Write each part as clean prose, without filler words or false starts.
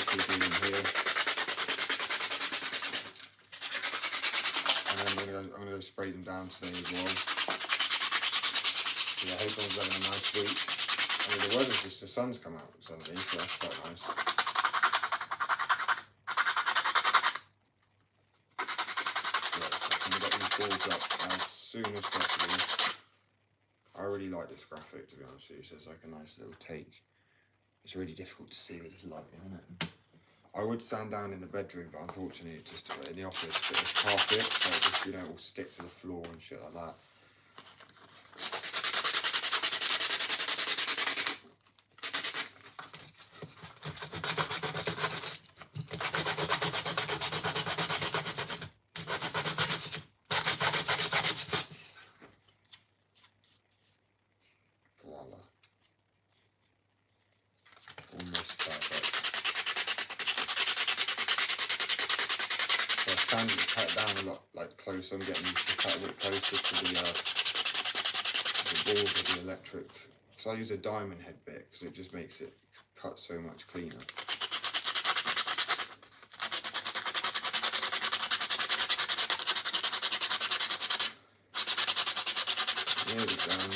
quickly do them here. And then I'm going to go spray them down today as well. Yeah, I hope everyone's having a nice week. I mean, the weather's just, the sun's come out suddenly, so that's quite nice. Yeah, so I'm going to get these balls up as soon as possible. I really like this graphic, to be honest with you, so it's like a nice little take. It's really difficult to see with this lighting, isn't it? I would sand down in the bedroom, but unfortunately it's just in the office, but it's carpet, so it just, you know, it will stick to the floor and shit like that. Voila. Almost perfect. So I sanded it, cut it down a lot, like closer. I'm getting used to cut a bit closer to the balls of the electric. So I use a diamond head bit because it just makes it cut so much cleaner. Nearly done.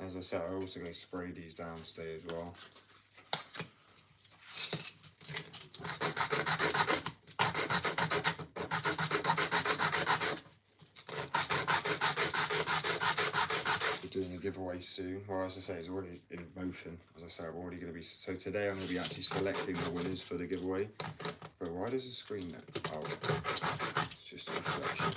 As I said, I also go spray these down today as well. Doing a giveaway soon. Well, as I say, it's already in motion. As I say, I'm already going to be. So today I'm going to be actually selecting the winners for the giveaway. But why does the screen look? Oh, it's just a reflection.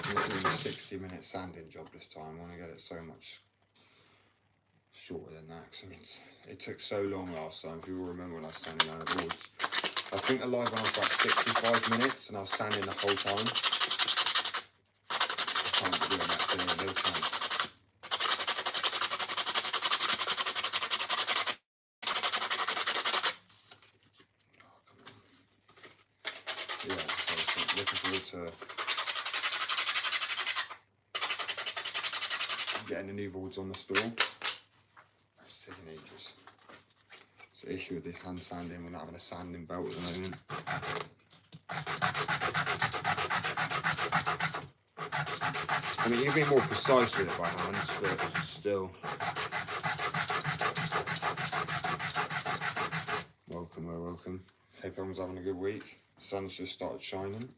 I'm not doing a 60-minute sanding job this time. I want to get it so much shorter than that, because I mean, it took so long last time. If you all remember when I was sanding down the boards, I think the live one was about 65 minutes and I was sanding the whole time. I can't be doing that today, no chance. Oh, come on. Yeah, so I'm looking forward to getting the new boards on the store. Taking ages. It's the issue with the hand sanding, we're not having a sanding belt at the moment. I mean, you can be more precise with it by hand, but still. Welcome, welcome. Hope everyone's having a good week. The sun's just started shining.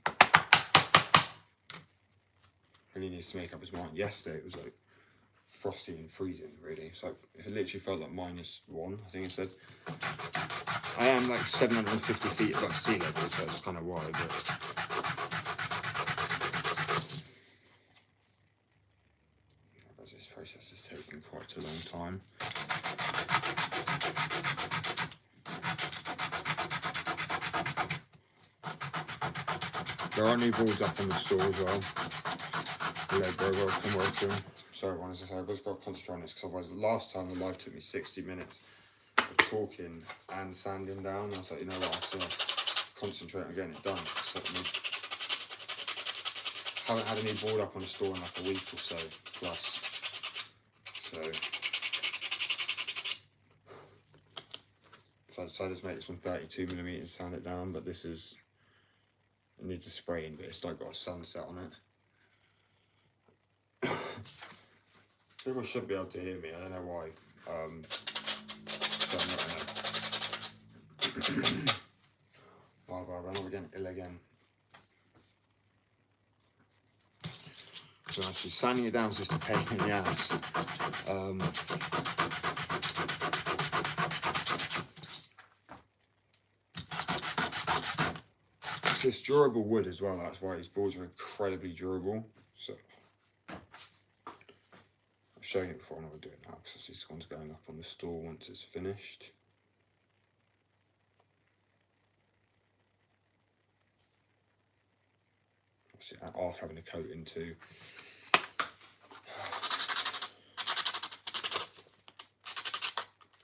Really needs to make up his mind. Yesterday it was like frosty and freezing, really. So it literally felt like -1, I think it said. I am like 750 feet above sea level, so it's kind of why, but this process is taking quite a long time. There are new boards up on the store as well. Hello bro, welcome, welcome. Sorry everyone, as I say, I've just got to concentrate on this because otherwise last time the live took me 60 minutes of talking and sanding down. I was like, you know what, I have to concentrate on getting it done. So, I haven't had a new board up on the store in like a week or so plus. So I decided to make some 32mm and sand it down, but this is, it needs a spraying, but it's like got a sunset on it. People should be able to hear me, I don't know why. So I'm not gonna... Wow, I'm not getting ill again. So actually sanding it down is just a pain in the ass. It's just durable wood as well, that's why these boards are incredibly durable. So I've shown it before, I'm not going to do it now because this one's going up on the store once it's finished. Obviously after having a coating too.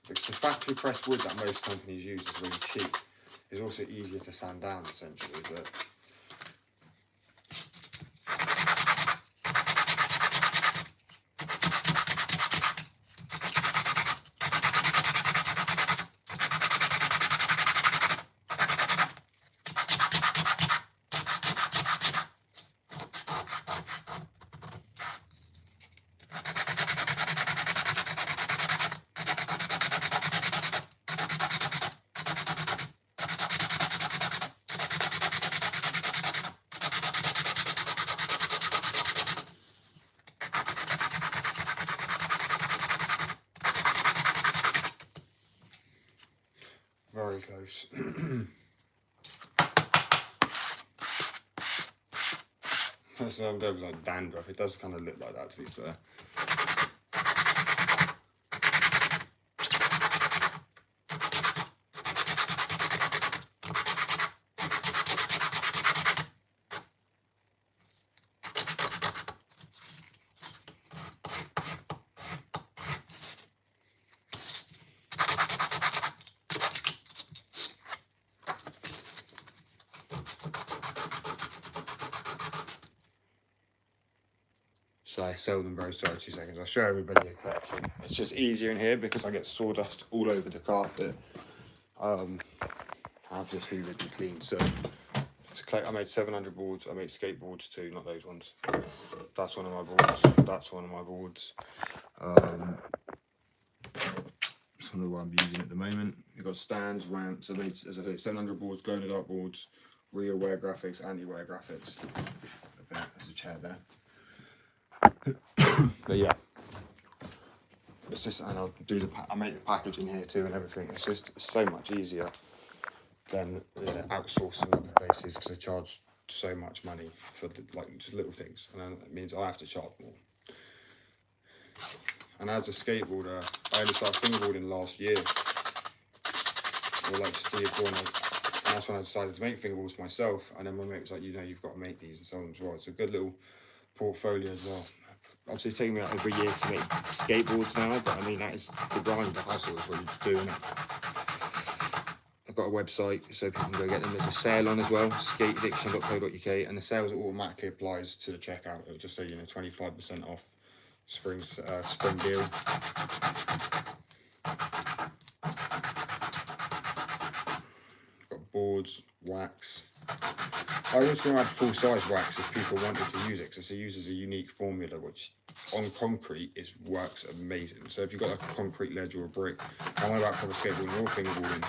Because the factory pressed wood that most companies use is really cheap. It's also easier to sand down essentially, but close. So there was like dandruff. It does kind of look like that, to be fair. So I sell them very, sorry, 2 seconds. I'll show everybody a collection. It's just easier in here because I get sawdust all over the carpet. I've just hoovered and cleaned. So I made 700 boards. I made skateboards too, not those ones. That's one of my boards. That's one of my boards. That's one of the one I'm using at the moment. You've got stands, ramps. I made, as I say, 700 boards, glow in the dark boards, real wear graphics, anti-wear graphics. There's a chair there. But yeah, it's just, and I'll do I make the packaging here too and everything. It's just so much easier than outsourcing other places because they charge so much money for like just little things, and then it means I have to charge more. And as a skateboarder, I only started fingerboarding last year, or like just the year before, and that's when I decided to make fingerboards for myself. And then my mate was like, you've got to make these and sell them as well. It's a good little portfolio as well. Obviously, it's taking me out every year to make skateboards now, but I mean, that is the grind, the hustle is what you're doing. I've got a website so people can go get them. There's a sale on as well, skateaddiction.co.uk, and the sales automatically applies to the checkout. It'll just say, 25% off spring deal. Got boards, wax. I was going to add full-size wax if people wanted to use it, because it uses a unique formula which on concrete works amazing. So if you've got like a concrete ledge or a brick, I'm on about proper skateboarding or fingerboarding,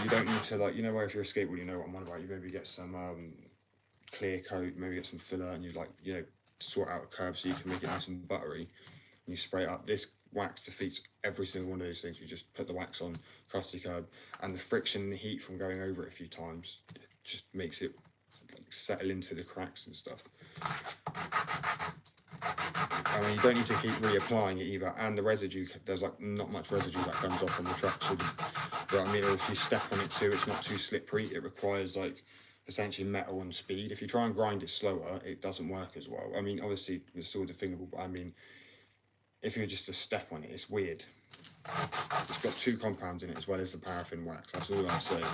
you don't need to, like, where if you're a skateboarder, you know what I'm on about, you maybe get some clear coat, maybe get some filler, and you sort out a curb so you can make it nice and buttery, and you spray it up. This wax defeats every single one of those things. You just put the wax on, crusty curb, and the friction and the heat from going over it a few times just makes it settle into the cracks and stuff. I mean, you don't need to keep reapplying it either, and the residue, there's like not much residue that comes off on the track, so or if you step on it too, it's not too slippery. It requires like essentially metal and speed. If you try and grind it slower, it doesn't work as well. I mean, obviously it's still the fingerboard, but I mean, if you're just to step on it, it's weird. It's got 2 compounds in it as well as the paraffin wax. That's all I'm saying.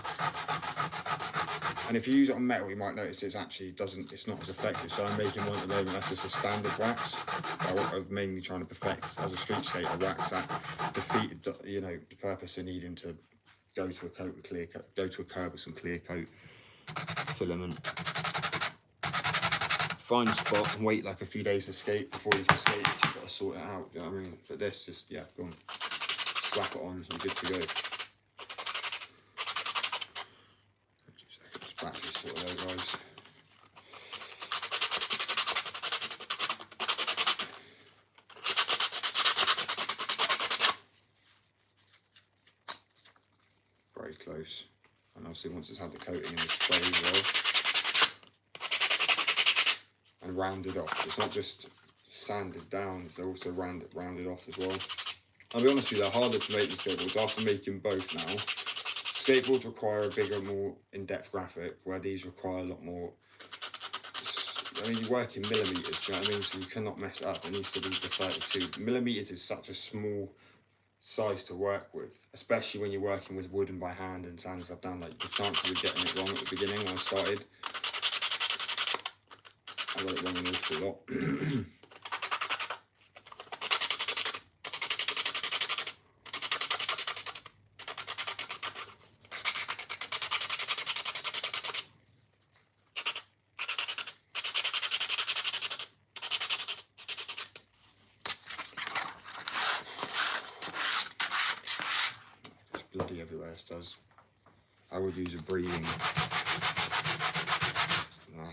And if you use it on metal, you might notice it's not as effective. So I'm making one at the moment that's just a standard wax. I'm mainly trying to perfect as a street skater wax that defeated the purpose of needing to go to a coat with clear coat, go to a curb with some clear coat filament. Find a spot and wait like a few days to skate before you can skate. You've got to sort it out. You know what I mean? But this just go on, slap it on, you're good to go. Battery sort of there, guys. Very close. And obviously once it's had the coating in the spray as well. And rounded off. It's not just sanded down, they're also rounded off as well. I'll be honest with you, they're harder to make the skateboards. After making both now, skateboards require a bigger, more in-depth graphic, where these require a lot more. I mean, you work in millimeters, do you know what I mean? So you cannot mess it up. It needs to be the 32. Millimeters is such a small size to work with, especially when you're working with wood and by hand and sanding stuff down. Like, the chances of getting it wrong at the beginning when I started, I got it wrong an awful lot. Bloody everywhere it does. I would use a breathing.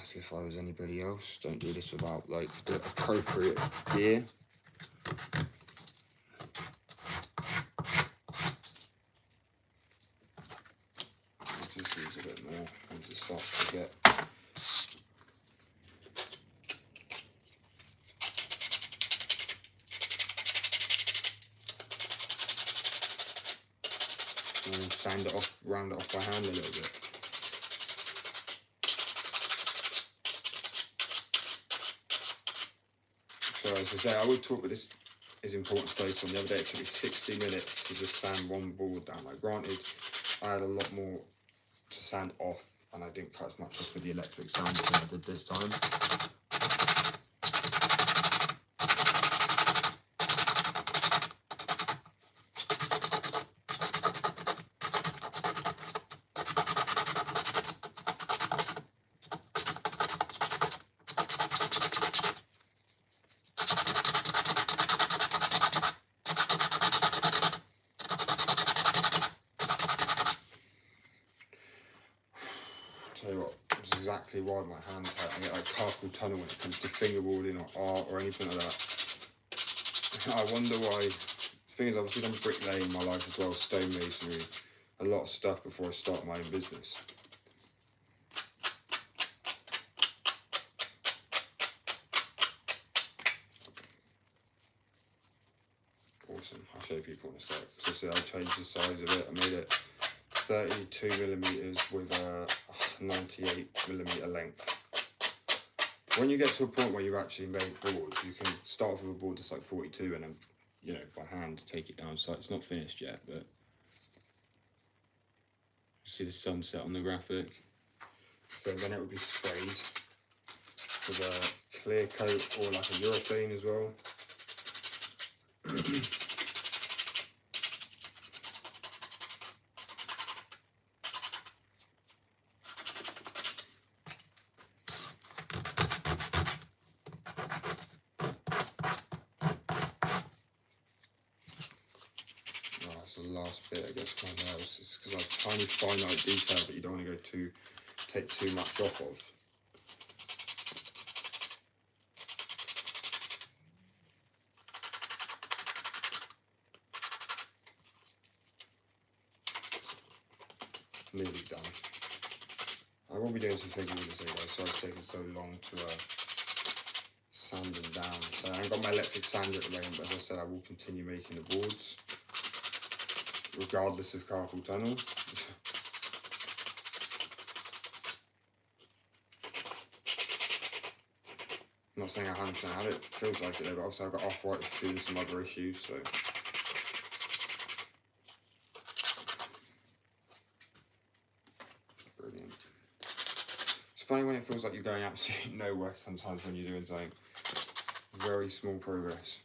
As if I was anybody else. Don't do this without like the appropriate gear. starts to get and then sand it off, round it off by hand a little bit. So as I say, I would talk, but this is important to focus on. The other day it took me 60 minutes to just sand one board down. Like, granted, I had a lot more to sand off and I didn't cut as much off with the electric sander as I did this time. Tell you what, it's exactly why my hands hurt. I get like carpal tunnel when it comes to fingerboarding or art or anything like that. I wonder why. The thing is, obviously done bricklaying in my life as well, stonemasonry, a lot of stuff before I started my own business. Awesome, I'll show people in a sec. So see, I changed the size of it. I made it 32mm with a 98mm length. When you get to a point where you've actually made boards, you can start off with a board that's like 42 and then, you know, by hand take it down. So it's not finished yet, but you see the sunset on the graphic. So then it would be sprayed with a clear coat or like a urethane as well. That's the last bit, I guess, my nails. It's because I've tiny finite detail that you don't want to go take too much off of. Nearly done. I will be doing some fingerboarding today, guys. Sorry it's taking so long to sand them down. So I haven't got my electric sander at the moment, but as I said, I will continue making the boards regardless of carpal tunnel. I'm not saying I 100% have it, feels like it though, but obviously I've got arthritis and some other issues, so. Brilliant. It's funny when it feels like you're going absolutely nowhere sometimes when you're doing something. Very small progress.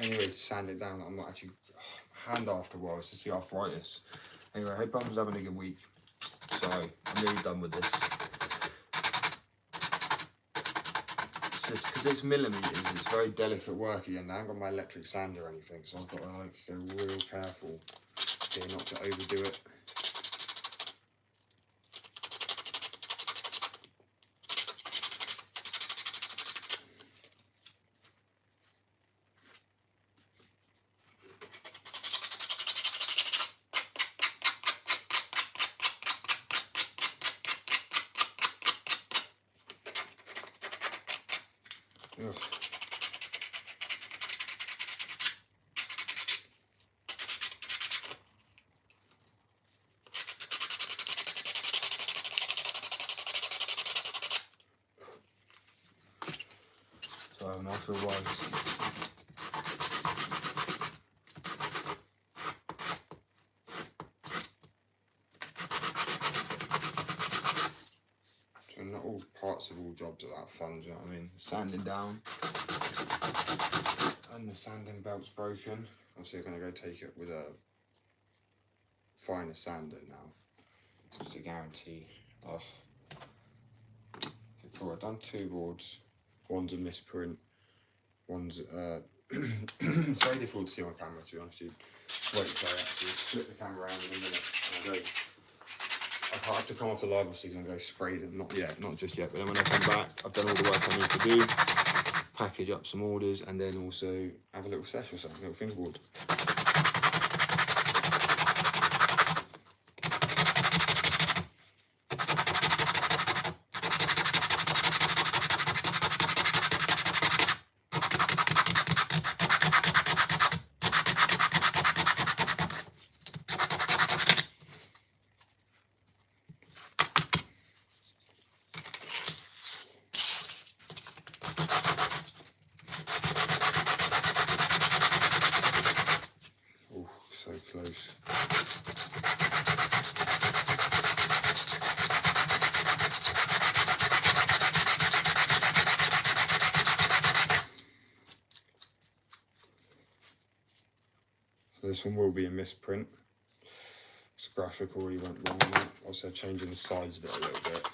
Anyway, to sand it down, I'm not actually hand after a while, it's just the arthritis. Anyway, I hope everyone's having a good week. So I'm nearly done with this. It's just because it's millimeters, it's very delicate work again. I haven't got my electric sander or anything, so I've got to like go real careful here not to overdo it. Ugh. So after a while, so not all parts of all jobs are that fun, do you know what I mean? Sanding down, and the sanding belt's broken. Obviously I'm going to go take it with a finer sander now, just to guarantee. Oh, cool. I've done 2 boards, one's a misprint, one's it's very difficult to see on camera, to be honest with you. Wait until I actually flip the camera around in a minute and I go. I have to come off the live obviously and go spray them, not just yet, but then when I come back, I've done all the work I need to do, package up some orders, and then also have a little sesh or something, a little fingerboard. Oh, so close. So this one will be a misprint. This graphic already went wrong on that. Also changing the size of it a little bit.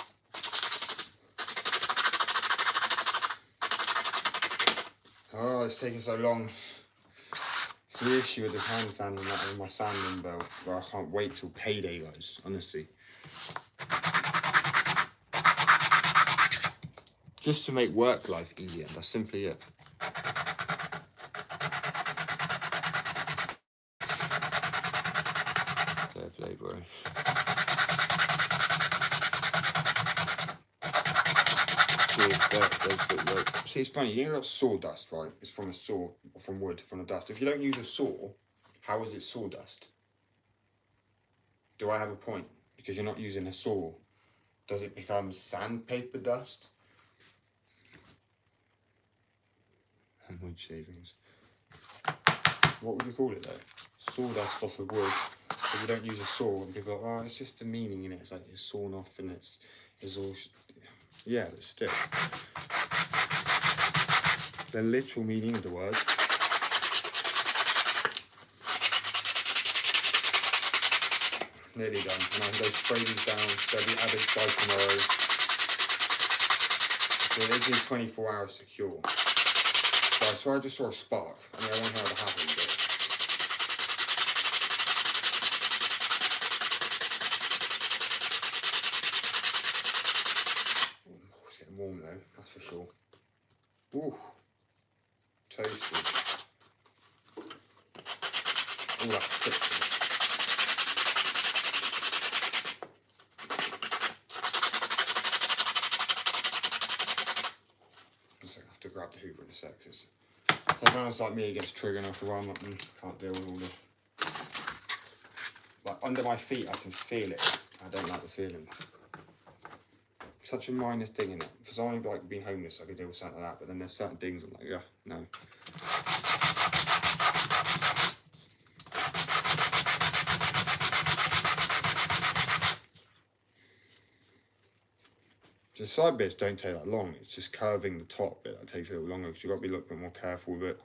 Oh, it's taking so long. It's the issue with the hand sanding that and my sanding belt, where I can't wait till payday, guys, honestly. Just to make work life easier, that's simply it. Fair play, bro. See, it's funny, you know that sawdust, right? It's from a saw, or from wood, from the dust. If you don't use a saw, how is it sawdust? Do I have a point? Because you're not using a saw. Does it become sandpaper dust? And wood shavings. What would you call it though? Sawdust off of wood. If you don't use a saw, and people are like, oh, it's just a meaning in it. It's like it's sawn off and it's all, yeah, but still. The literal meaning of the word. Nearly done. And I can go spray these down, they'll be added by tomorrow. So they do 24 hours secure. So I just saw a spark. I mean, I don't know how it happened, but it's getting warm though, that's for sure. Ooh, toasted. All that thick. I have to grab the Hoover in a sec. Everyone's like me gets triggered after a while and can't deal with all the. Like under my feet, I can feel it. I don't like the feeling. Such a minor thing in it. For someone like being homeless, I could deal with something like that, but then there's certain things I'm like, yeah, no. The side bits don't take that long, it's just curving the top bit that takes a little longer because you've got to be a little bit more careful with it.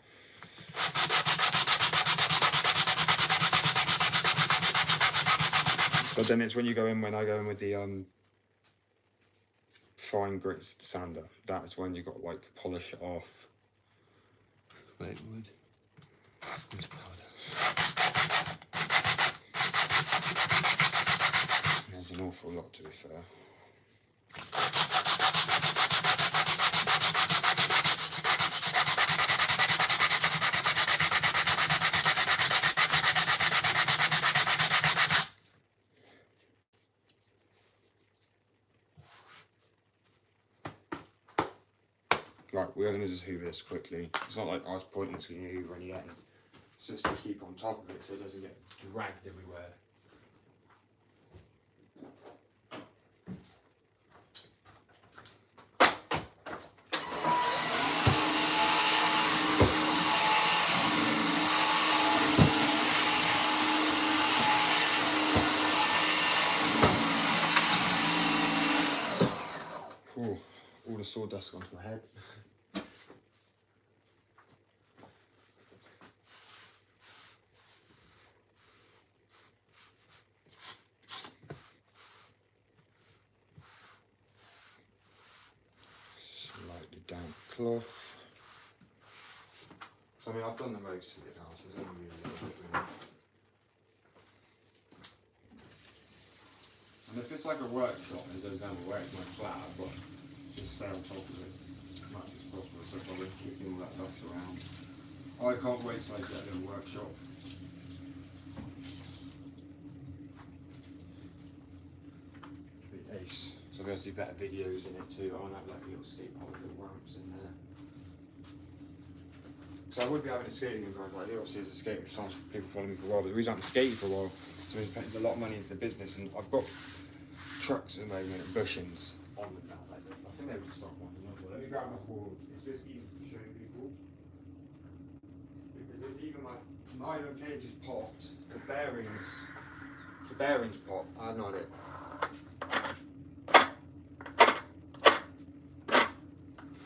But then it's when you go in, when I go in with the fine grit sander, that's when you've got to like polish it off. Like wood. There's an awful lot, to be fair. Right, we're going to just hoover this quickly. It's not like I was pointing to your hoover and yet. It's just to keep on top of it so it doesn't get dragged everywhere. Ooh, all the sawdust onto my head. Slightly damp cloth. So I mean, I've done the most of it now, so there's only really a little bit really. And if it's like a workshop, as an example, where it's my flat, I've got to just stay on top of it as much as possible, so probably keeping all that dust around. I can't wait till I get a little workshop. Be ace. So I'm going to do better videos in it too. I want to have like little skate park, little ramps in there. So I would be having a skating and going like, obviously as a skater, sometimes people follow me for a while, but the reason I haven't skated for a while is I've been putting a lot of money into the business, and I've got trucks at the moment and bushings on the ground like that. I think they would stop one. Let me grab my board. It's just easy to show people. Because there's even my nylon cage is popped. The bearings pop. I have no idea.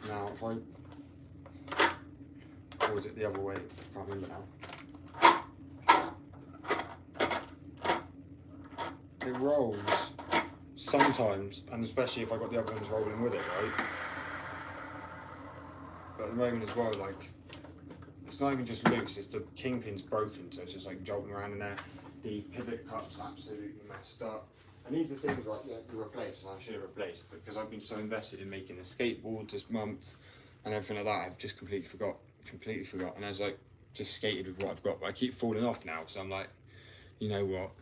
Now if I, or was it the other way? I can't remember now. It rolls sometimes, and especially if I got the other ones rolling with it, right? But at the moment as well, like, it's not even just loose, it's the kingpin's broken, so it's just like jolting around in there. The pivot cup's absolutely messed up. And these are things like you replace, and I should have replaced, because I've been so invested in making the skateboards this month and everything like that, I've just completely forgot. And I was like, just skated with what I've got, but I keep falling off now, so I'm like, you know what?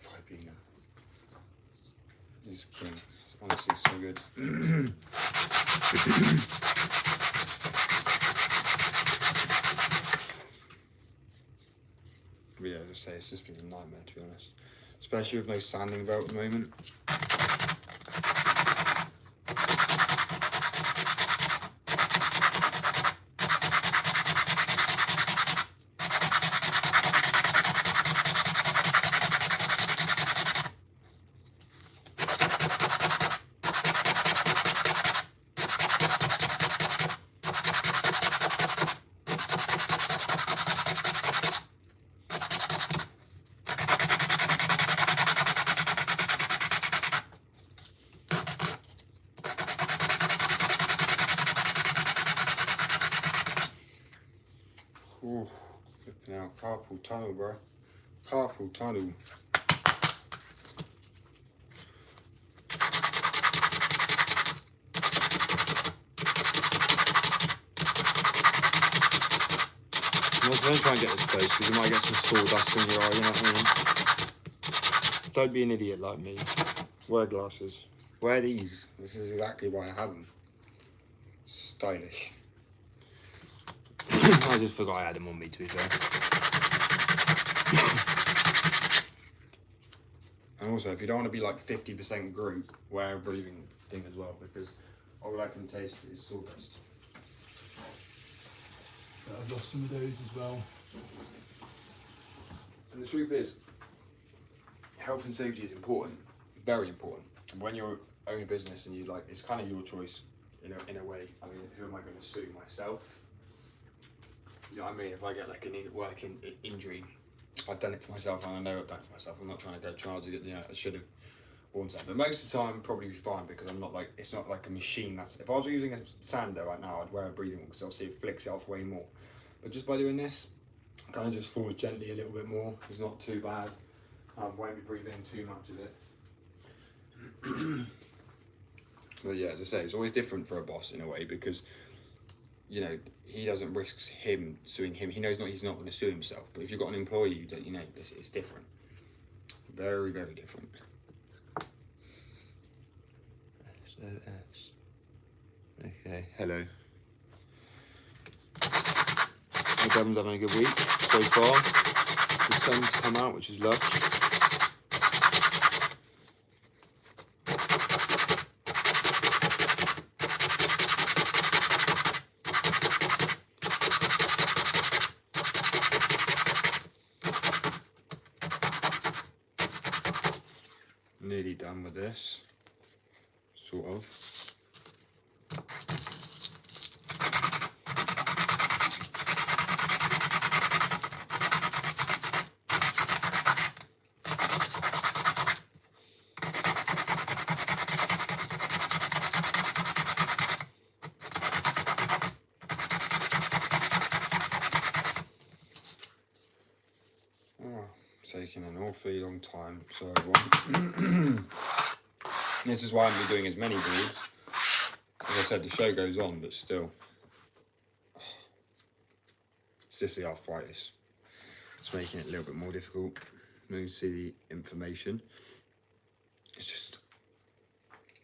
Vibina. This king. It's honestly so good. But yeah, as I say, it's just been a nightmare to be honest. Especially with no sanding belt at the moment. Ooh, flipping out, carpool tunnel, bro. Carpool tunnel. Don't try and get this close because you might get some sawdust in your eye, you know what I mean? Don't be an idiot like me. Wear glasses. Wear these. This is exactly why I have them. Stylish. I just forgot I had them on me, to be fair. And also, if you don't want to be like 50% group, wear a breathing thing as well, because all I can taste is sawdust. I've lost some of those as well. And the truth is, health and safety is important, very important. And when you're owning a business and you like, it's kind of your choice in a way. I mean, who am I going to sue? Myself? You know what I mean? If I get like an working injury, I've done it to myself and I know I've done it to myself. I'm not trying to go charge it, you know, I should have warned that. But most of the time, probably be fine because I'm not like, it's not like a machine. If I was using a sander right now, I'd wear a breathing one because obviously it flicks it off way more. But just by doing this, it kind of just falls gently a little bit more. It's not too bad. Won't be breathing in too much of it. But yeah, as I say, it's always different for a boss in a way because, you know, he doesn't risk him suing him. He knows he's not going to sue himself. But if you've got an employee, you know, it's different. Very, very different. SOS. Okay, hello. Hope everyone's having a good week so far. The sun's come out, which is lush. Nearly done with this. sort of. Taking an awfully long time, so this is why I haven't been doing as many boards. As I said, the show goes on, but still, it's just the arthritis. It's making it a little bit more difficult. You can see the inflammation. It's just,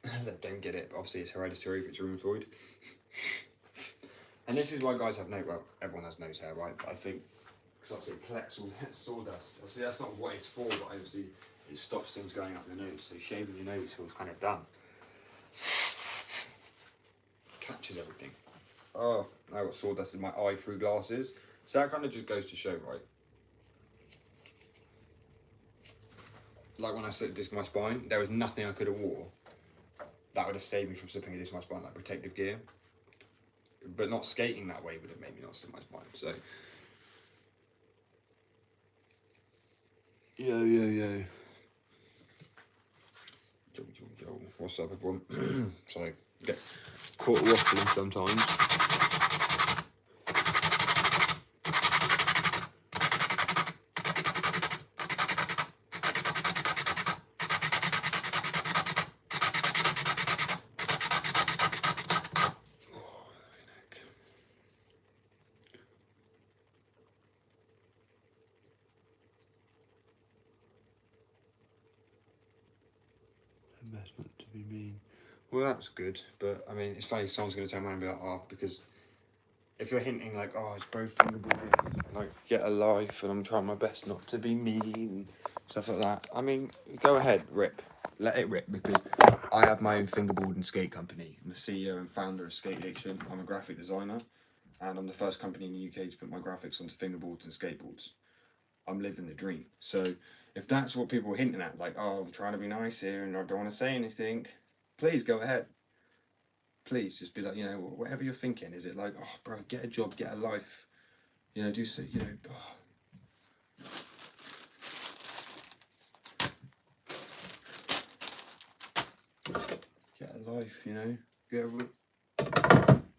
I don't get it, but obviously it's hereditary if it's rheumatoid. And this is why guys have well, everyone has nose hair, right? But I think, because obviously it collects all that sawdust. Obviously that's not what it's for, but obviously it stops things going up your nose, so shaving your nose feels kind of done. Catches everything. Oh, I got sawdust in my eye through glasses. So that kind of just goes to show, right? Like when I slipped a disc in my spine, there was nothing I could have wore that would have saved me from slipping a disc in my spine, like protective gear. But not skating that way would have made me not slip my spine, so. Yo. Yo. What's up, everyone? Sorry, get caught waffling sometimes. Best not to be mean. Well, that's good, but I mean, it's funny. Someone's going to turn around and be like, "Oh," because if you're hinting like, "Oh, it's both fingerboarding, like get a life," and I'm trying my best not to be mean and stuff like that. I mean, go ahead, rip, let it rip, because I have my own fingerboard and skate company. I'm the CEO and founder of Skate Addiction. I'm a graphic designer, and I'm the first company in the UK to put my graphics onto fingerboards and skateboards. I'm living the dream. So if that's what people are hinting at, like, oh, I'm trying to be nice here and I don't want to say anything, please go ahead. Please just be like, you know, whatever you're thinking. Is it like, oh, bro, get a job, get a life, you know, do so, you know, get a life, you know,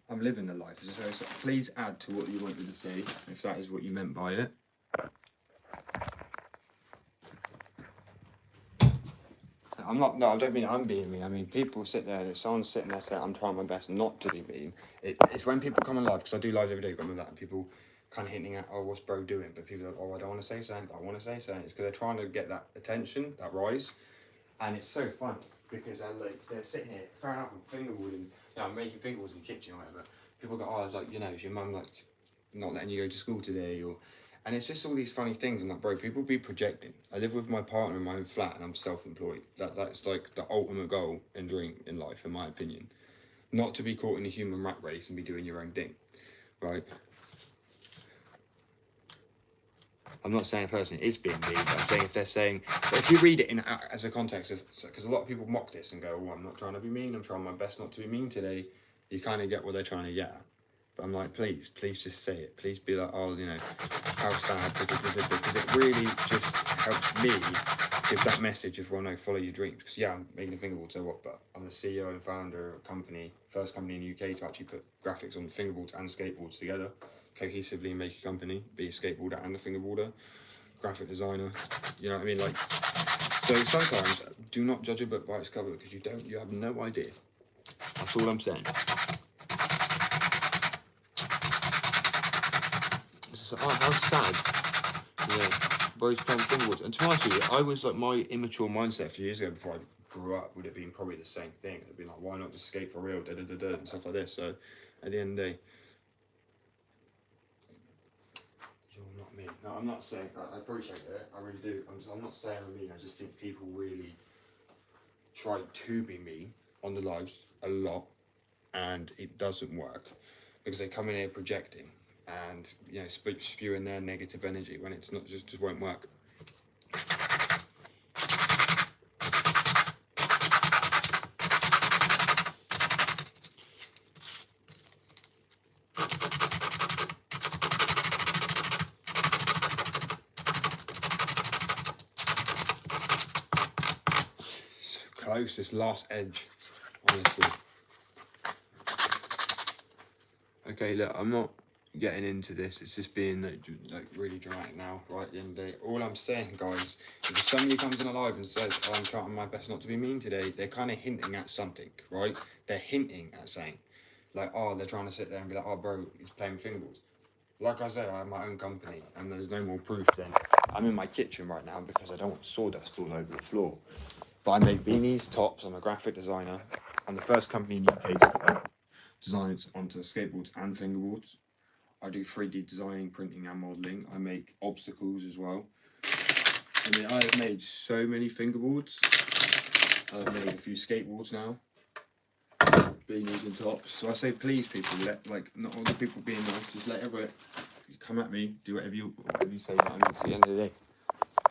I'm living the life. So please add to what you wanted to say, if that is what you meant by it. I don't mean I'm being mean. I mean, people sit there, someone's sitting there saying, I'm trying my best not to be mean. It's when people come on live, because I do lives every day, got that, and people kind of hinting at, oh, what's bro doing? But people are like, oh, I don't want to say something, but I want to say something. It's because they're trying to get that attention, that rise. And it's so funny, because they're sitting here, fair enough, I'm fingerboarding, I'm making fingerboards in the kitchen or whatever. People go, oh, I was like, you know, is your mum like not letting you go to school today? Or, and it's just all these funny things. I'm like, bro, people be projecting. I live with my partner in my own flat and I'm self-employed. That's like the ultimate goal and dream in life, in my opinion. Not to be caught in the human rat race and be doing your own thing, right? I'm not saying a person is being mean, but I'm saying if they're saying, but if you read it in as a context of, because a lot of people mock this and go, oh, I'm not trying to be mean, I'm trying my best not to be mean today, you kind of get what they're trying to get at. But I'm like, please just say it. Please be like, oh, you know, how sad, because it really just helps me give that message of, well, no, follow your dreams. Because, yeah, I'm making a fingerboard, so what, but I'm the CEO and founder of a company, first company in the UK to actually put graphics on fingerboards and skateboards together, cohesively make a company, be a skateboarder and a fingerboarder, graphic designer, you know what I mean? Like, so sometimes do not judge a book by its cover, because you have no idea. That's all I'm saying. So, oh, how sad. Yeah, both playing fingerboards. And to be honest with you, I was like, my immature mindset a few years ago before I grew up would have been probably the same thing. It'd be like, why not just skate for real, and stuff like this. So at the end of the day, you're not me. No, I'm not saying, I appreciate it, I really do. I'm not saying I'm mean, I just think people really try to be mean on the lives a lot, and it doesn't work, because they come in here projecting and, you know, spewing their negative energy when it's not, just won't work. most, this last edge, honestly. Okay, look, I'm not getting into this. It's just being like really dramatic now, right at the end of the day. All I'm saying, guys, is if somebody comes in alive and says, oh, I'm trying my best not to be mean today, they're kind of hinting at something, right? They're hinting at saying, like, oh, they're trying to sit there and be like, oh, bro, he's playing with fingerboards. Like I said, I have my own company, and there's no more proof than I'm in my kitchen right now because I don't want sawdust all over the floor. But I make beanies, tops. I'm a graphic designer. I'm the first company in the UK to put designs onto skateboards and fingerboards. I do 3D designing, printing, and modelling. I make obstacles as well. I mean, I have made so many fingerboards. I've made a few skateboards now, beanies and tops. So I say, please, people, not all the people being nice, just let everyone come at me, do whatever you say. I mean, at the end of the day,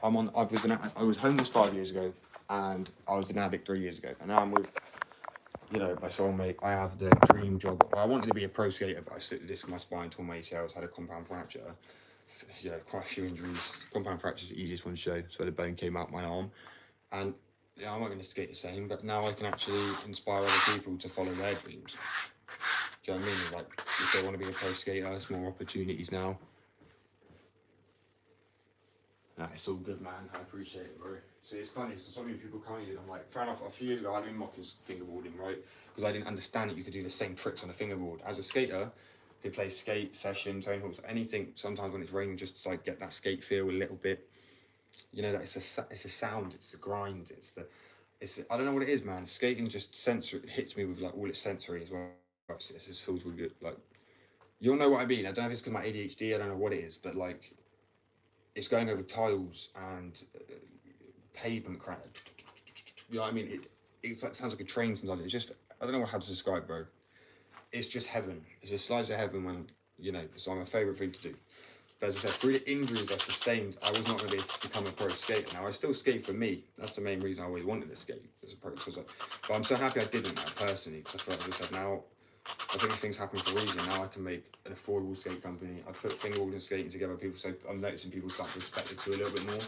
I was homeless 5 years ago, and I was an addict 3 years ago, and now I'm with, you know, my soulmate. I have the dream job. I wanted to be a pro skater, but I slipped the disc in my spine, tore my ACLs, had a compound fracture. You know, quite a few injuries. Compound fracture is the easiest one to show. So the bone came out my arm, and yeah, I'm not going to skate the same. But now I can actually inspire other people to follow their dreams. Do you know what I mean? Like, if they want to be a pro skater, there's more opportunities now. Nah, it's all good, man. I appreciate it, bro. See, it's funny, so many people can't use it. I'm like, fair enough, a few years ago, I'd been mocking fingerboarding, right? Because I didn't understand that you could do the same tricks on a fingerboard. As a skater who plays skate, session, tone hawks, anything, sometimes when it's raining, just to, like, get that skate feel a little bit. You know, that it's a sound, it's a grind, I don't know what it is, man. Skating just hits me with, like, all its sensory as well. It just feels really good. Like, you'll know what I mean. I don't know if it's because of my ADHD, I don't know what it is, but, like, it's going over tiles and pavement crack. You know what I mean? It sounds like a train sometimes. It's just, I don't know how to describe, bro. It's just heaven. It's a slice of heaven when, you know, it's my favourite thing to do. But as I said, through the injuries I sustained, I was not going to become a pro skater. Now, I still skate for me. That's the main reason I always wanted to skate as a pro. But I'm so happy I didn't now, personally, because I feel like, as I said, now, I think things happen for a reason. Now I can make an affordable skate company. I put fingerboard and skating together. So I'm noticing people start to respect it too a little bit more.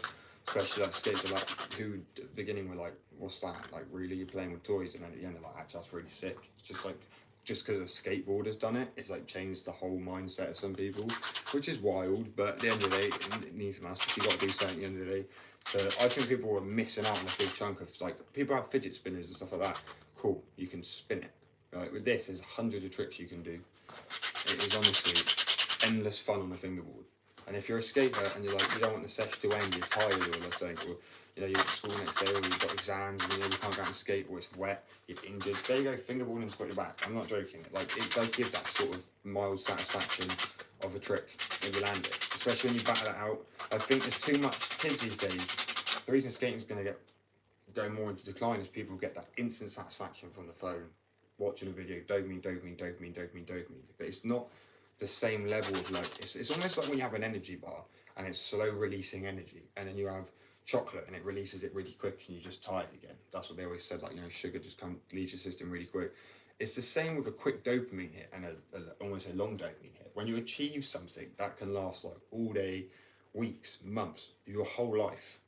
Especially like skates are like, who at the beginning were like, what's that? Like, really, you're playing with toys? And then at the end they're like, actually, that's really sick. It's just like, just because a skateboarder's done it, it's like changed the whole mindset of some people, which is wild. But at the end of the day, it needs to master. You got to do something at the end of the day. So I think people are missing out on a big chunk of, like, people have fidget spinners and stuff like that. Cool, you can spin it. Like, with this, there's hundreds of tricks you can do. It is honestly endless fun on the fingerboard. And if you're a skater and you're like, you don't want the sesh to end, you're tired or something, or you know, you're at school next day, or you've got exams and you know you can't go out and skate, or it's wet, you're injured, there you go, fingerboarding's got your back. I'm not joking. Like, it does give that sort of mild satisfaction of a trick when you land it, especially when you batter that out. I think there's too much kids these days. The reason skating's going to go more into decline is people get that instant satisfaction from the phone, watching a video, dopamine. But it's not the same level of, like, it's almost like when you have an energy bar and it's slow releasing energy, and then you have chocolate and it releases it really quick and you're just tired again. That's what they always said, like, you know, sugar just leaves your system really quick. It's the same with a quick dopamine hit and almost a long dopamine hit. When you achieve something, that can last like all day, weeks, months, your whole life.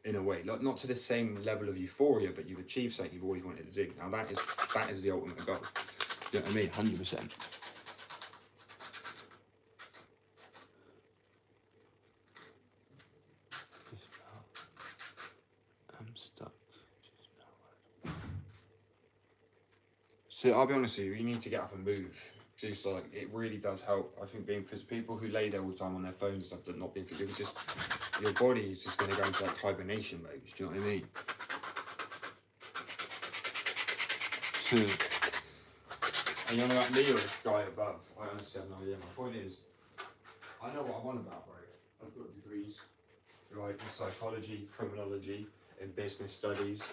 In a way, like, not to the same level of euphoria, but you've achieved something you've always wanted to do. Now that is the ultimate goal. You know what I mean? 100%. I'm stuck. So I'll be honest with you, you need to get up and move. Just like, it really does help. I think being physical, people who lay there all the time on their phones and stuff, that not being physical, just your body is just going to go into like hibernation mode. Do you know what I mean? And you're like me or this guy above? I honestly have no idea. My point is, I know what I want about, bro. I've got degrees, right, in psychology, criminology, in business studies,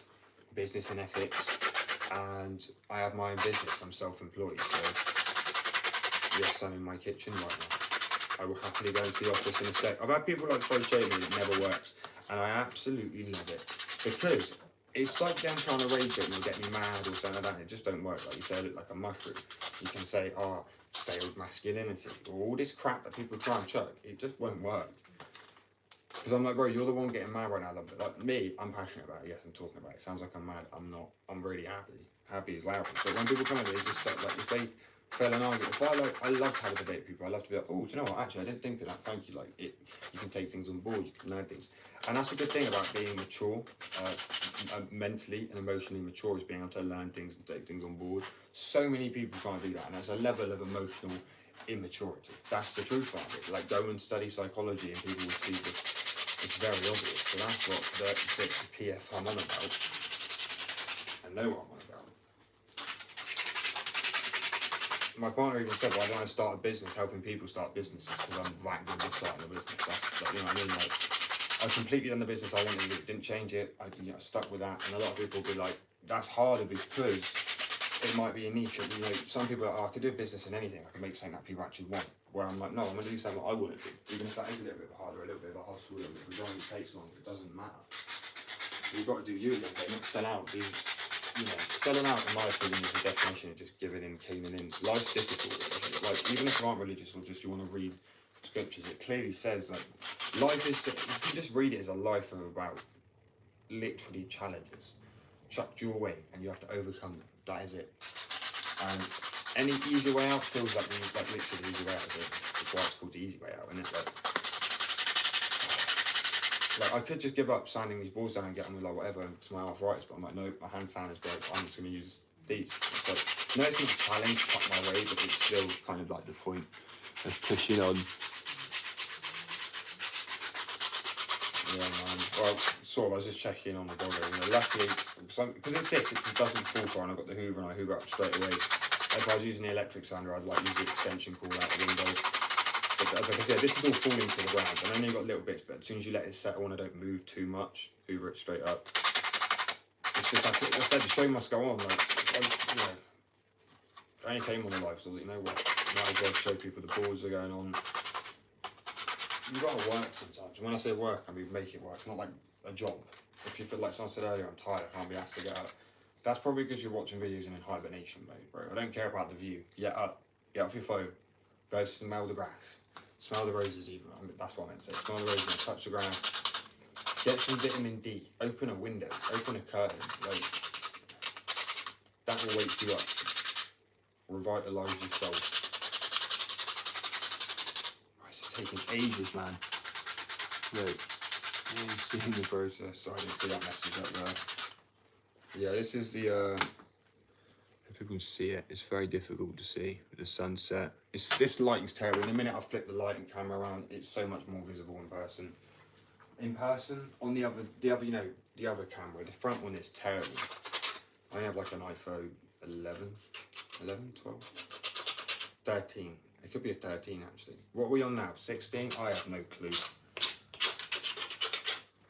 business and ethics, and I have my own business. I'm self-employed, so yes, I'm in my kitchen right now. I will happily go into the office in a sec. I've had people like throw shade at me, it never works, and I absolutely love it, because it's like them trying to rage at me, get me mad or something like that. It just don't work. Like you say, I look like a mushroom. You can say, oh, failed masculinity, or all this crap that people try and chuck. It just won't work. Because I'm like, bro, you're the one getting mad right now. Like me, I'm passionate about it. Yes, I'm talking about it. Sounds like I'm mad. I'm not. I'm really happy. Happy is loud. But when people come at it, it's just stuff like if they fell an argument. If I love to have a debate with people. I love to be like, oh, do you know what? Actually, I didn't think of that. Thank you. Like it, you can take things on board. You can learn things, and that's a good thing about being mature, mentally and emotionally mature, is being able to learn things and take things on board. So many people can't do that, and there's a level of emotional immaturity. That's the truth of it. Like go and study psychology, and people will see that. It's very obvious, so that's what the TF I'm on about. I know what I'm on about. My partner even said, why don't I start a business helping people start businesses, because I'm that good with starting a business. That's like, you know what I mean? Like, I completely done the business I wanted to do, didn't change it, I stuck with that, and a lot of people will be like, that's harder because it might be a niche. You know, some people are like, oh, I could do a business in anything, I can make something that people actually want. Where I'm like, no, I'm going to do something that I want to do. Even if that is a little bit harder, a little bit of a hustle, a little bit of a grind, it takes longer, it doesn't matter. You've got to do you a little bit, not sell out. Selling out, in my opinion, is the definition of just giving in, caving in. Life's difficult. Like, even if you aren't religious or just you want to read scriptures, it clearly says that life is, you can just read it as a life of about literally challenges chucked your way and you have to overcome them. That is it. And any easy way out feels like literally the easy way out of it. That's why it's called the easy way out, isn't it? Like I could just give up sanding these balls down and get on with like whatever because my arthritis, but I'm like, no, my hand sanders broke, I'm just going to use these. So, no, it's not a challenge to cut my way, but it's still kind of like the point of pushing on. Yeah, man. Well, sort of, I was just checking on the doggo. You know, luckily, because it sits, it doesn't fall far, and I've got the Hoover and I hoover up straight away. If I was using the electric sander, I'd like use the extension cord out the window. But as I said, this is all falling to the ground. I've only got little bits, but as soon as you let it settle and I don't move too much, hoover it straight up. It's just like I said, the show must go on. Like, you know, I only came on the live, so I was like, you know what? Might as well show people the balls are going on. You've got to work sometimes. When I say work, I mean make it work. It's not like a job. If you feel like someone said earlier, I'm tired, I can't be asked to get up. That's probably because you're watching videos in hibernation mode, bro. I don't care about the view. Get up. Get off your phone. Go smell the grass. Smell the roses even. I mean, that's what I meant to say. Smell the roses and touch the grass. Get some vitamin D. Open a window. Open a curtain. Like, that will wake you up. Revitalise your soul. Taking ages, man. Look, I'm seeing the process, so I didn't see that message up there. Yeah, this is the, if people can see it, it's very difficult to see with the sunset. This lighting's terrible. In the minute I flip the lighting camera around, it's so much more visible in person. In person, on the other, you know, the other camera, the front one is terrible. I only have like an iPhone 11, 12, 13. It could be a 13 actually. What are we on now? 16? I have no clue.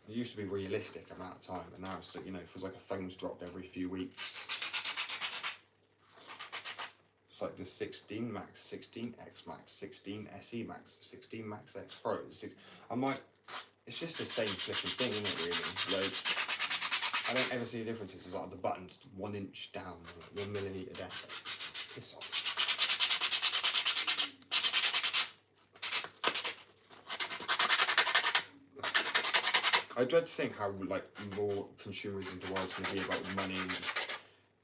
It used to be realistic amount of time, but now it's like, you know, it feels like a phone's dropped every few weeks. It's like the 16 Max, 16X Max, 16 SE Max, 16 Max X Pro. I'm like, it's just the same flipping thing, isn't it really? Like, I don't ever see the differences. It's like the button's 1 inch down, 1 millimeter down. Piss off. I dread to think how like more consumerism the world's going to be about money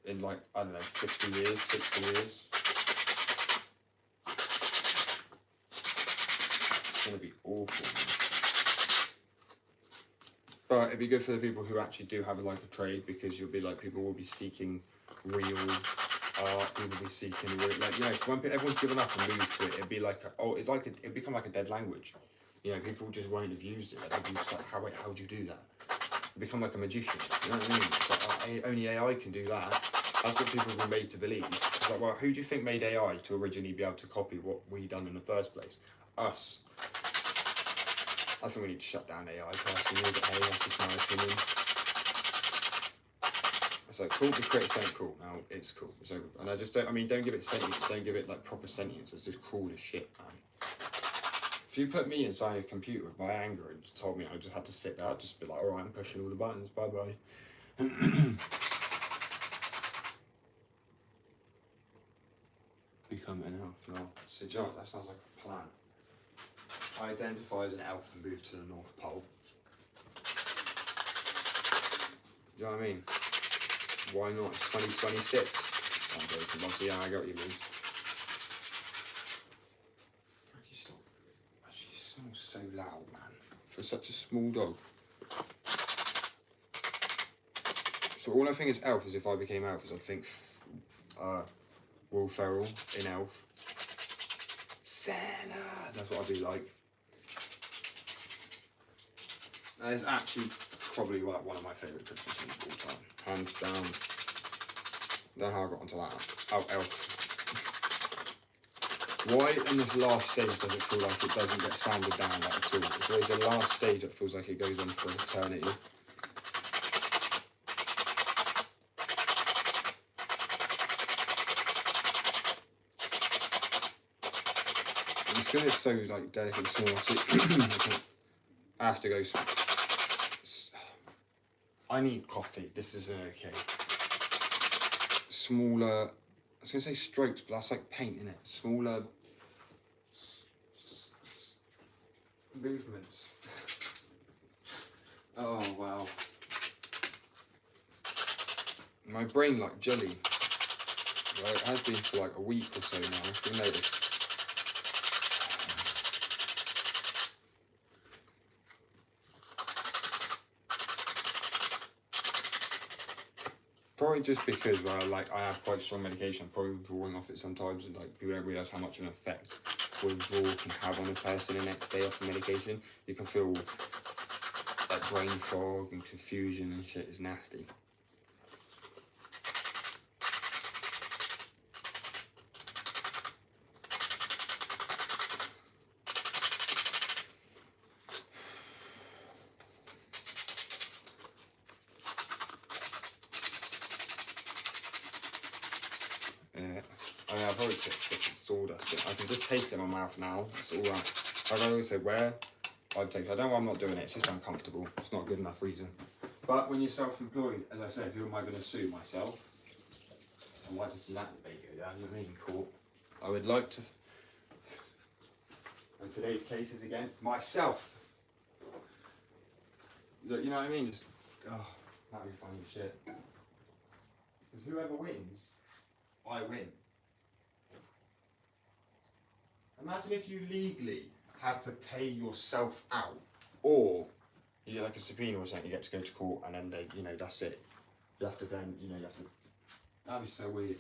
in like, I don't know, 50 years, 60 years. It's going to be awful. But it'd be good for the people who actually do have like a trade, because you'll be like, people will be seeking real art, people will be seeking real, like, you know, when everyone's given up and moved to it, it'd be like, it'd become like a dead language. You know, people just won't have used it. They'd be just like, how'd you do that? Become like a magician. You know what I mean? It's like, only AI can do that. That's what people were made to believe. It's like, well, who do you think made AI to originally be able to copy what we done in the first place? Us. I think we need to shut down AI personally, but hey, that's just my opinion. So cool to create something cool. Now it's cool. So, and I just don't give it sentience, don't give it like proper sentience. It's just cool as shit, man. If you put me inside a computer with my anger and just told me I just had to sit there, I'd just be like, alright, I'm pushing all the buttons, bye bye. Become an elf now. So John, that sounds like a plan. I identify as an elf and move to the North Pole. you know what I mean? Why not? It's 2026. I'm joking, obviously, yeah, I got you, means. Frankie, stop. She smells so loud, man. For such a small dog. So all I think is Elf is if I became Elf is I'd think Will Ferrell in Elf. Santa! That's what I'd be like. That is actually probably like one of my favourite Christmas songs of all time. Hands down. Don't know how I got onto that. Oh, Elf. Why in this last stage does it feel like it doesn't get sanded down like at all? It's always the last stage that feels like it goes on for eternity. It's because it's so like delicate and small. I have to go. I need coffee. This isn't okay. Smaller. I was gonna say strokes, but that's like paint, innit? Smaller movements. Oh wow. My brain like jelly. Well, it has been for like a week or so now. You'll notice. Probably just because like I have quite strong medication, I'm probably withdrawing off it sometimes, and like people don't realise how much of an effect withdrawal can have on a person the next day off the medication. You can feel like brain fog and confusion and shit. Is nasty. I'll probably get sawdust. I can just taste it in my mouth now. It's all right. I'd always say where I'd take. I don't know why I'm not doing it. It's just uncomfortable. It's not a good enough reason. But when you're self-employed, as I said, who am I going to sue? Myself. And why does that debate go down? You know what I mean? Court. I would like to. And today's case is against myself. Look, you know what I mean? Just that'd be funny as shit. Because whoever wins, I win. Imagine if you legally had to pay yourself out, or you get like a subpoena or something, you get to go to court, and then they, you know, that's it. You have to then, you know, you have to. That'd be so weird.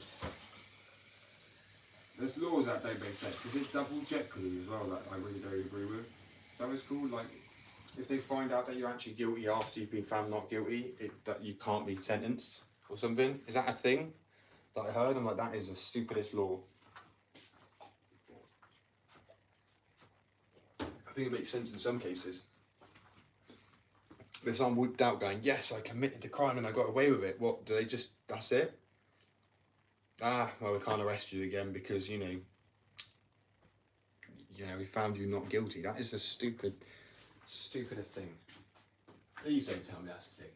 There's laws that don't make sense. Is it double jeopardy as well that I really don't agree with? Is that what it's called? Like, if they find out that you're actually guilty after you've been found not guilty, that you can't be sentenced or something? Is that a thing that I heard? I'm like, that is the stupidest law. I think it makes sense in some cases. But if I'm whipped out going, yes, I committed the crime and I got away with it, what, do they just, that's it? Well, we can't arrest you again because, you know, we found you not guilty. That is the stupidest thing. Please don't tell me that's the thing.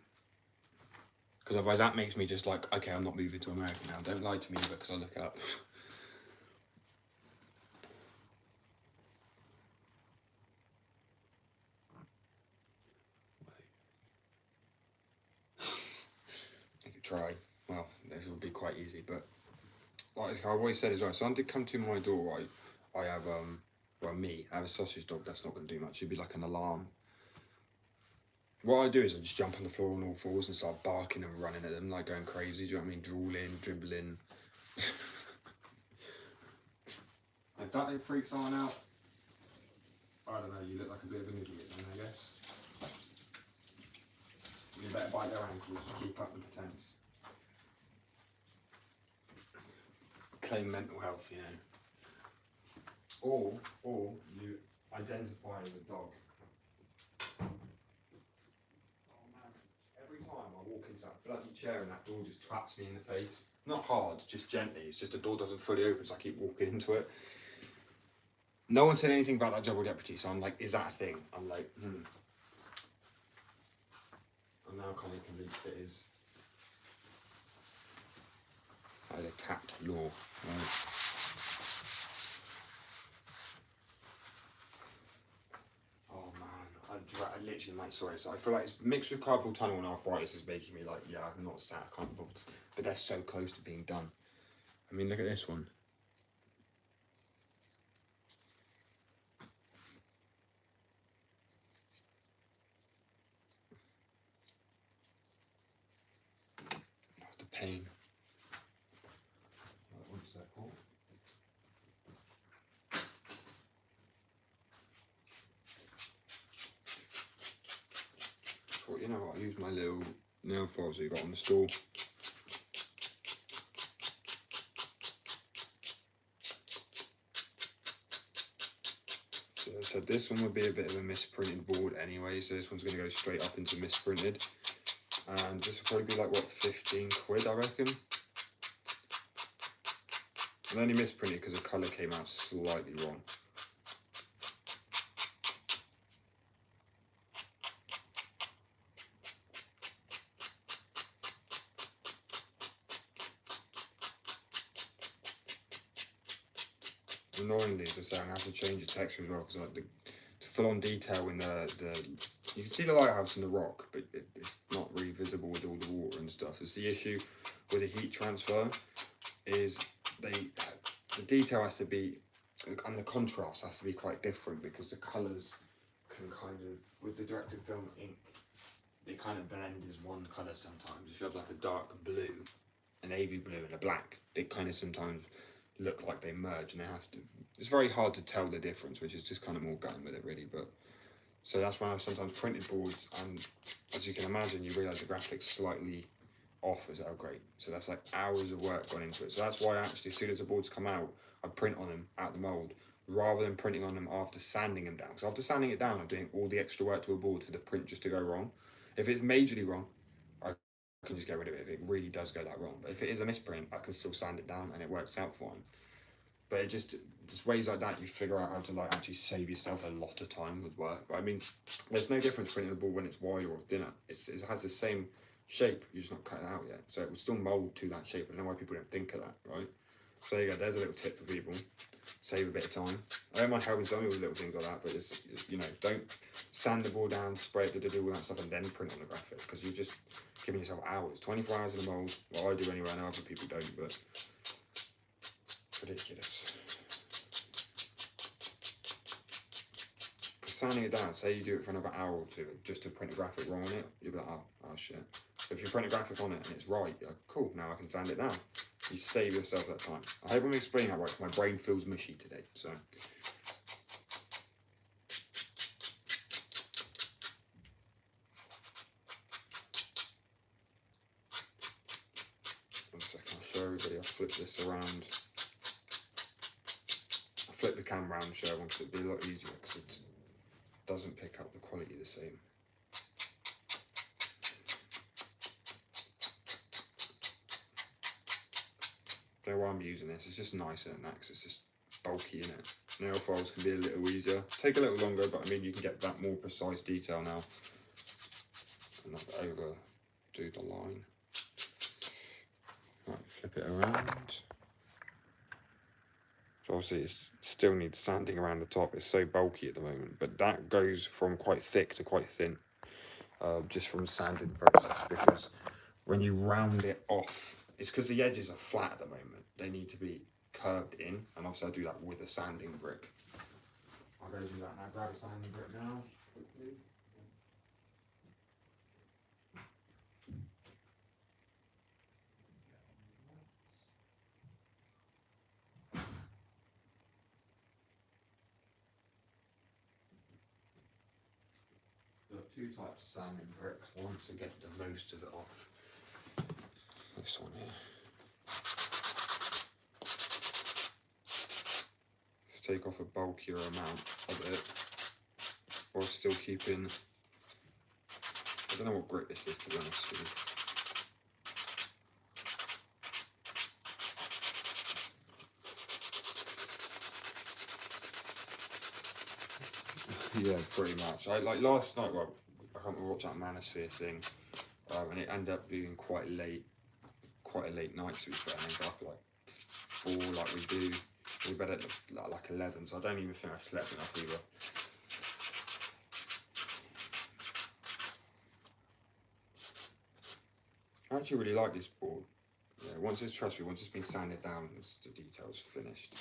Because otherwise that makes me just like, okay, I'm not moving to America now. Don't lie to me either because I'll look it up. Try. Well, this will be quite easy, but like I've always said as well, if someone did come to my door, right, I have I have a sausage dog that's not going to do much. It'd be like an alarm. What I do is I just jump on the floor on all fours and start barking and running at them, like going crazy, do you know what I mean? Drooling, dribbling. If that don't freak someone out, I don't know, you look like a bit of an idiot then, I guess. You better bite their ankles to keep up the pretense. Claim mental health, you know. Or you identify as a dog. Oh man, every time I walk into that bloody chair and that door just traps me in the face. Not hard, just gently. It's just the door doesn't fully open, so I keep walking into it. No one said anything about that double deputy, so I'm like, is that a thing? I'm like, I'm now kind of convinced it is. I had a tapped law, right? Oh man, I literally sensation, mate. Sorry, so I feel like it's mixed with carpal tunnel and arthritis is making me like, yeah, I'm not sad, I can't bother. But they're so close to being done. I mean, look at this one. Oh, the pain. What's that called? Well, you know what? I use my little nail files that you got on the store. So this one would be a bit of a misprinted board anyway, so this one's going to go straight up into misprinted. And this will probably be like, what, 15 quid, I reckon? I'm only misprinted because the colour came out slightly wrong. Annoyingly, as I say, I'm going to have to change the texture as well, because like the full-on detail in the you can see the lighthouse in the rock, but it's not really visible with all the water and stuff. It's the issue with the heat transfer is the detail has to be, and the contrast has to be quite different, because the colours can kind of, with the directed film ink, they kind of blend as one colour sometimes. If you have like a dark blue, a navy blue and a black, they kind of sometimes look like they merge, and they have to, it's very hard to tell the difference, which is just kind of more going with it really. But so that's why I have sometimes printed boards, and as you can imagine, you realise the graphics slightly off as oh great. So that's like hours of work gone into it. So that's why actually, as soon as the boards come out, I print on them out the mould, rather than printing on them after sanding them down. So after sanding it down, I'm doing all the extra work to a board for the print just to go wrong. If it's majorly wrong, I can just get rid of it if it really does go that wrong. But if it is a misprint, I can still sand it down and it works out fine. But it just ways like that you figure out how to like actually save yourself a lot of time with work. But I mean, there's no difference printing the board when it's wide or thinner. It has the same shape, you're just not cutting it out yet. So it will still mould to that shape. I don't know why people don't think of that, right? So there you go, there's a little tip for people. Save a bit of time. I don't mind helping some with little things like that, but it's, you know, don't sand the board down, spray it, do all that stuff, and then print on the graphic, because you're just giving yourself hours. 24 hours in the mould. Well, I do anyway, I know other people don't, but ridiculous. Sanding it down, say you do it for another hour or two just to print a graphic wrong on it, you'll be like, oh shit. If you print a graphic on it and it's right, you're like, cool, now I can sand it down. You save yourself that time. I hope I'm explaining that right, my brain feels mushy today, so. One second, I'll show everybody, I'll flip this around. I'll flip the camera around and show everyone, because it'd be a lot easier, because it doesn't pick up the quality the same. I don't know why I'm using this, it's just nicer than that, because it's just bulky, in it. Nail files can be a little easier, take a little longer, but I mean you can get that more precise detail now and not overdo the line. Right, flip it around. So obviously it still needs sanding around the top, it's so bulky at the moment, but that goes from quite thick to quite thin, just from sanding process, because when you round it off, it's because the edges are flat at the moment, they need to be curved in, and obviously I do that with a sanding brick. I'll go do that now, grab a sanding brick now, quickly. There are two types of sanding bricks, one to get the most of it off. This one here. Just take off a bulkier amount of it, while still keeping, I don't know what grit this is to be honest with you. Yeah, pretty much. Like last night, well, I can't remember watching that Manosphere thing, and it ended up being quite a late night to be fair, and I got up at like 4 like we do. We bed at like 11, so I don't even think I slept enough either. actually really like this board. Yeah, once it's been sanded down, the details finished.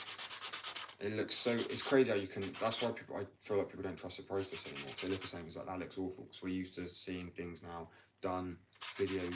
It looks so. It's crazy how you can. That's why I feel like people don't trust the process anymore. They look the same as like that looks awful. Because we're used to seeing things now done, videos